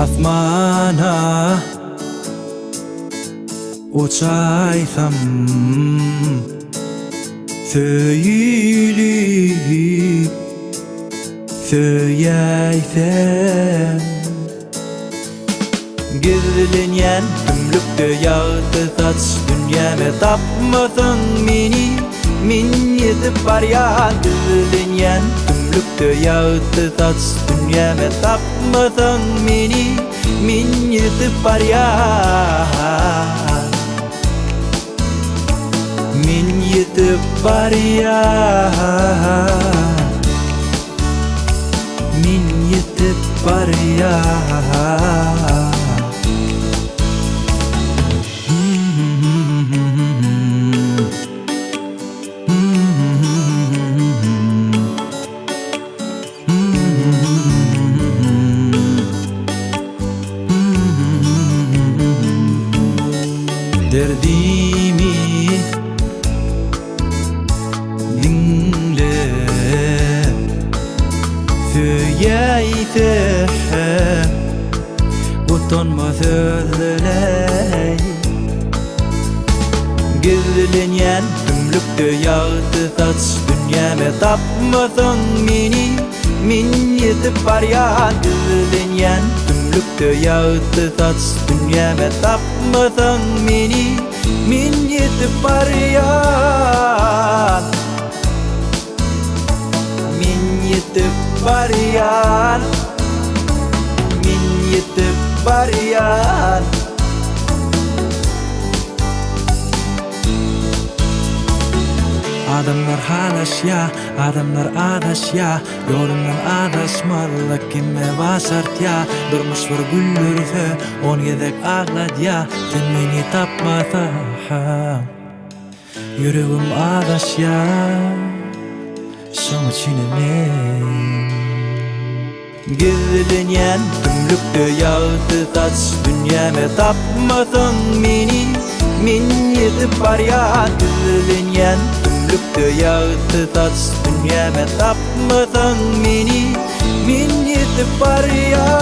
Asmana uçaysam, söyleyip söyleysem, gizlenyen tümlükte yağdı saç dünyame tapmasın meni. Min yetip var ya gizlenyen tümlükte yağdı saç dünyame tapmasın meni. Min yetip var ya, min yetip var ya, min yetip var ya. Derdimi dinle, söyleyse utanma sözler. Gizlenyen tümlükte yağdı saç dünyame tapmasın meni. Min yetip var ya gizlenyen tümlükte yağdı saç dünyame tapmasın meni. Min yetip var ya, min yetip var ya, min yetip var ya. Adamlar halaş ya, adamlar adaş ya. Yolundan adaşmalı kime basart ya. Durmuş var güllürse on yedek ağlad ya. Sen beni tapmasan yüreğim adaş ya. Şunu çiğnemeyin. Gizlenyen tümlükte yağdı saç dünyame tapmasın meni. Min yetip var ya gizlenyen tümlükte yağdı saç dünyame tapmasın meni. Min yetip var ya.